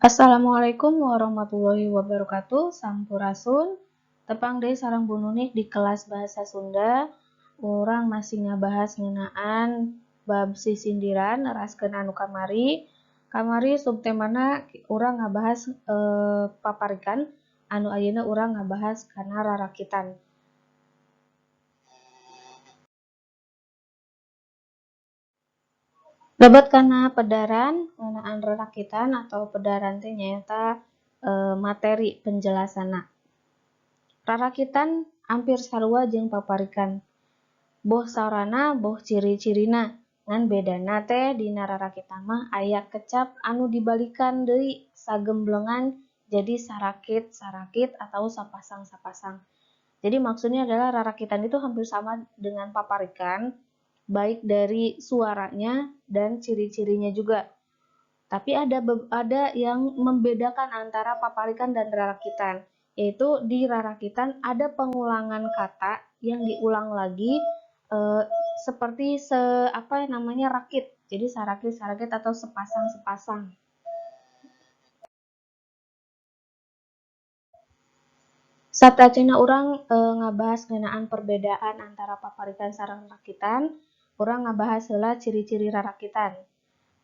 Assalamualaikum warahmatullahi wabarakatuh. Sampurasun. Tepang deui sareng Bu Nunik di kelas bahasa Sunda. Urang masih ngabahas ngeunaan bab sisindiran raskeun anu kamari. Kamari subtemana urang ngabahas paparikan anu ayeuna urang ngabahas kana rarakitan. Lebet kana pedaran ngeunaan rarakitan atau pedaran teh nyaeta materi penjelasanna. Rarakitan hampir sarua jeung paparikan. Boh saorana boh ciri-cirina. Ngan bedana teh dina rarakitan mah aya kecap anu dibalikan deui sagemblengan jadi sarakit-sarakit atau sapasang-sapasang. Jadi maksudnya adalah rarakitan itu hampir sama dengan paparikan, baik dari suaranya dan ciri-cirinya juga. Tapi ada yang membedakan antara paparikan dan rarakitan, yaitu di rarakitan ada pengulangan kata yang diulang lagi seperti rakit. Jadi sarakit-sarakit atau sepasang-sepasang. Satacina urang ngabahas ngeunaan perbedaan antara paparikan sareng rarakitan, urang ngabahas heula ciri-ciri rarakitan.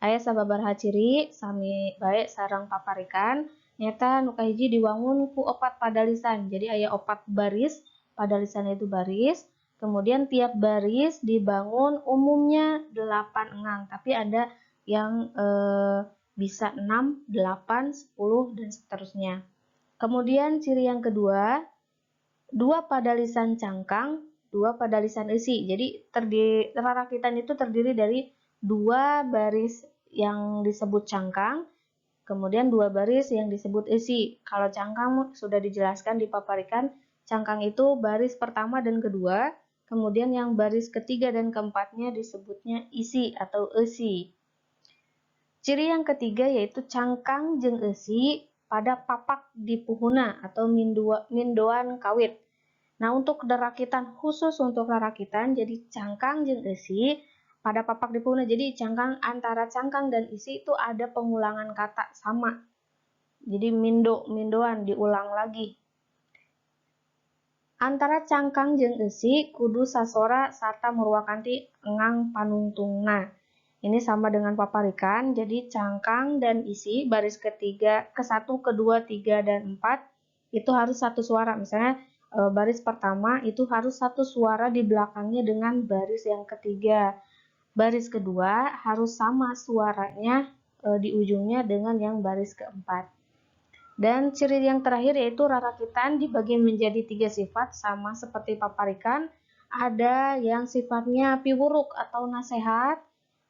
Aya sababaraha ciri sami bae sareng paparikan, nyaeta nu kahiji diwangun ku 4 padalisan. Jadi aya 4 baris, padalisan itu baris. Kemudian tiap baris dibangun umumnya 8 engang, tapi ada yang bisa 6, 8, 10 dan seterusnya. Kemudian ciri yang kedua, 2 padalisan cangkang, 2 padalisan isi. Jadi rarakitan itu terdiri dari 2 baris yang disebut cangkang, kemudian 2 baris yang disebut isi. Kalau cangkang sudah dijelaskan di paparikan, cangkang itu baris pertama dan kedua, kemudian yang baris ketiga dan keempatnya disebutnya isi atau esi. Ciri yang ketiga yaitu cangkang jeung esi pada papak di puhuna atau mindoan kawit. Nah, untuk rarakitan, khusus untuk rarakitan, jadi cangkang jeung esi pada papak di puhuna. Jadi antara cangkang dan isi itu ada pengulangan kata sama. Jadi mindoan diulang lagi. Antara cangkang jeung esi kudu sasora sarta murwakanti engang panungtungna. Ini sama dengan paparikan, jadi cangkang dan isi baris ketiga, ke-1, ke-2, 3, dan 4 itu harus satu suara. Misalnya baris pertama itu harus satu suara di belakangnya dengan baris yang ketiga. Baris kedua harus sama suaranya di ujungnya dengan yang baris keempat. Dan ciri yang terakhir yaitu rarakitan dibagi menjadi 3 sifat sama seperti paparikan. Ada yang sifatnya piwuruk atau nasehat.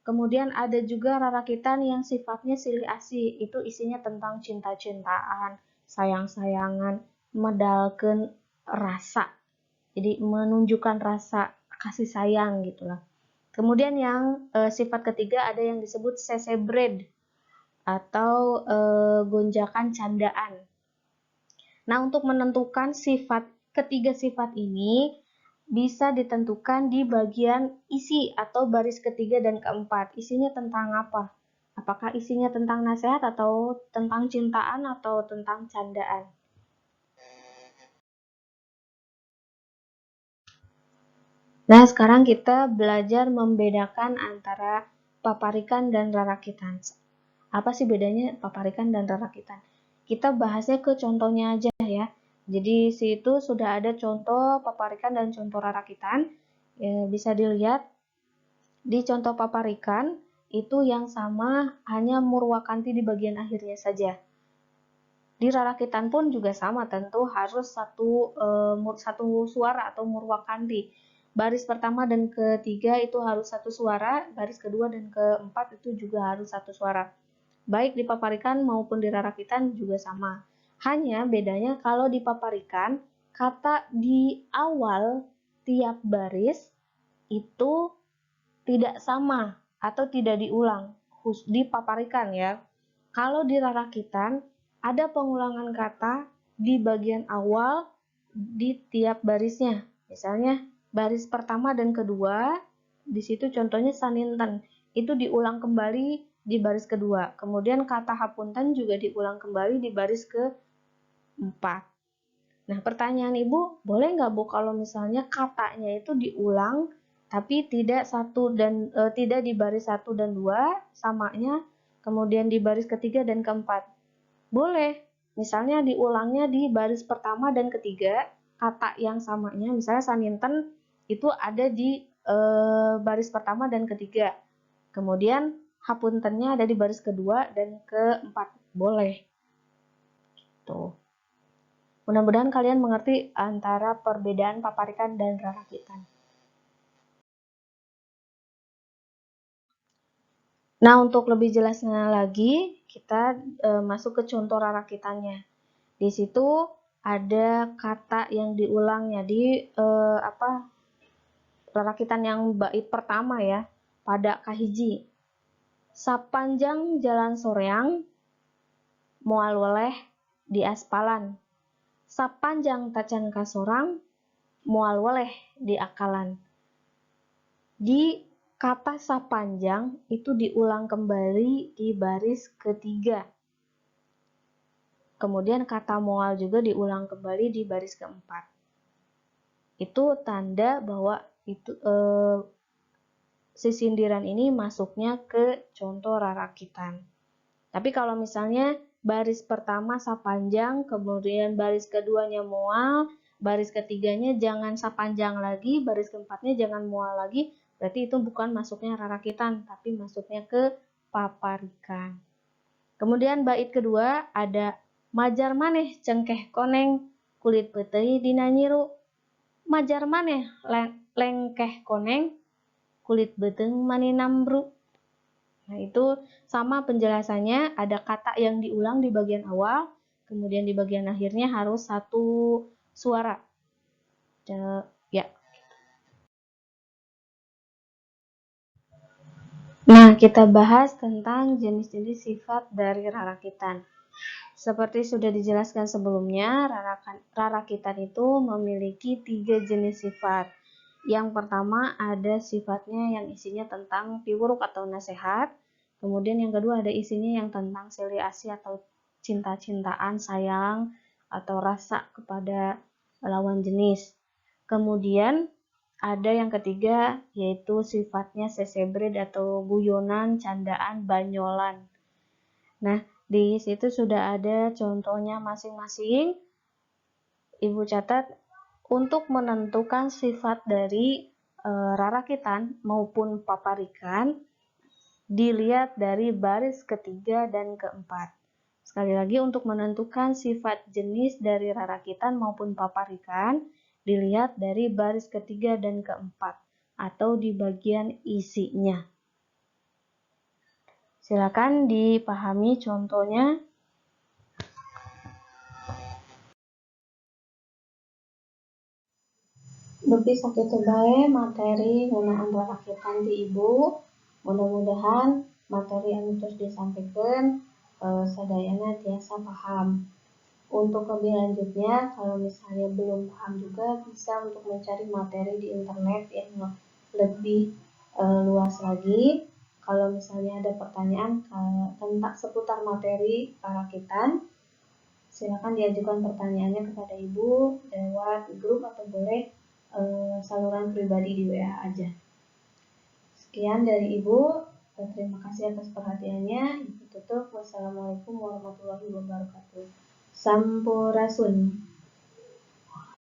Kemudian ada juga rarakitan yang sifatnya silih asih, itu isinya tentang cinta-cintaan, sayang-sayangan, medalkeun rasa. Jadi menunjukkan rasa kasih sayang gitulah. Kemudian yang sifat ketiga ada yang disebut sesebred atau gonjakan candaan. Nah, untuk menentukan ketiga sifat ini bisa ditentukan di bagian isi atau baris ketiga dan keempat. Isinya tentang apa? Apakah isinya tentang nasihat atau tentang cintaan atau tentang candaan? Nah, sekarang kita belajar membedakan antara paparikan dan rarakitan. Apa sih bedanya paparikan dan rarakitan? Kita bahasnya ke contohnya aja ya. Jadi situ sudah ada contoh paparikan dan contoh rarakitan. Bisa dilihat di contoh paparikan itu yang sama hanya murwakanti di bagian akhirnya saja. Di rarakitan pun juga sama, tentu harus satu suara atau murwakanti. Baris pertama dan ketiga itu harus satu suara, baris kedua dan keempat itu juga harus satu suara. Baik di paparikan maupun di rarakitan juga sama. Hanya bedanya kalau di paparikan, kata di awal tiap baris itu tidak sama atau tidak diulang di paparikan ya. Kalau di rarakitan ada pengulangan kata di bagian awal di tiap barisnya. Misalnya baris pertama dan kedua, di situ contohnya saninten, itu diulang kembali di baris kedua. Kemudian kata hapunten juga diulang kembali di baris keempat. Nah, pertanyaan Ibu, boleh nggak Bu kalau misalnya katanya itu diulang tapi tidak tidak di baris 1 dan 2 samanya, kemudian di baris ketiga dan keempat? Boleh. Misalnya diulangnya di baris pertama dan ketiga, kata yang samanya, misalnya saninten itu ada di baris pertama dan ketiga. Kemudian hapuntennya ada di baris kedua dan keempat. Boleh. Gitu. Mudah-mudahan kalian mengerti antara perbedaan paparikan dan rarakitan. Nah, untuk lebih jelasnya lagi, kita masuk ke contoh rarakitannya. Di situ ada kata yang diulang ya di rarakitan yang bait pertama ya, pada kahiji. Sapanjang jalan soreang, moal weleh di aspalan. Sapanjang tacan kasorang, moal weleh di akalan. Di kata sapanjang itu diulang kembali di baris ketiga. Kemudian kata moal juga diulang kembali di baris keempat. Itu tanda bahwa itu si sindiran ini masuknya ke contoh rarakitan. Tapi kalau misalnya baris pertama sapanjang, kemudian baris keduanya moal, baris ketiganya jangan sapanjang lagi, baris keempatnya jangan moal lagi, berarti itu bukan masuknya rarakitan, tapi masuknya ke paparikan. Kemudian bait kedua ada majar maneh cengkeh koneng kulit peuteuy dina nyiru. Majar maneh lengkeh koneng kulit beuteung mani nambru. Nah, itu sama penjelasannya, ada kata yang diulang di bagian awal, kemudian di bagian akhirnya harus satu suara. Ya. Nah, kita bahas tentang jenis-jenis sifat dari rarakitan. Seperti sudah dijelaskan sebelumnya, rarakitan itu memiliki 3 jenis sifat. Yang pertama ada sifatnya yang isinya tentang piwuruk atau nasihat. Kemudian yang kedua ada isinya yang tentang sili asih atau cinta-cintaan, sayang, atau rasa kepada lawan jenis. Kemudian ada yang ketiga yaitu sifatnya sesebred atau guyonan, candaan, banyolan. Nah, di situ sudah ada contohnya masing-masing. Ibu catat untuk menentukan sifat dari rarakitan maupun paparikan dilihat dari baris ketiga dan keempat. Sekali lagi, untuk menentukan sifat jenis dari rarakitan maupun paparikan dilihat dari baris ketiga dan keempat atau di bagian isinya. Silakan dipahami contohnya. Dupi sakitu bae materi ngeunaan rarakitan di Ibu. Mudah-mudahan materi anu terus disampaikan sadayana tiasa paham. Untuk lebih lanjutnya, kalau misalnya belum paham juga bisa untuk mencari materi di internet yang lebih luas lagi. Kalau misalnya ada pertanyaan tentang seputar materi rarakitan, silakan diajukan pertanyaannya kepada Ibu lewat grup atau boleh saluran pribadi di WA aja. Sekian dari Ibu, terima kasih atas perhatiannya. Ibu tutup. Wassalamualaikum warahmatullahi wabarakatuh. Sampurasun.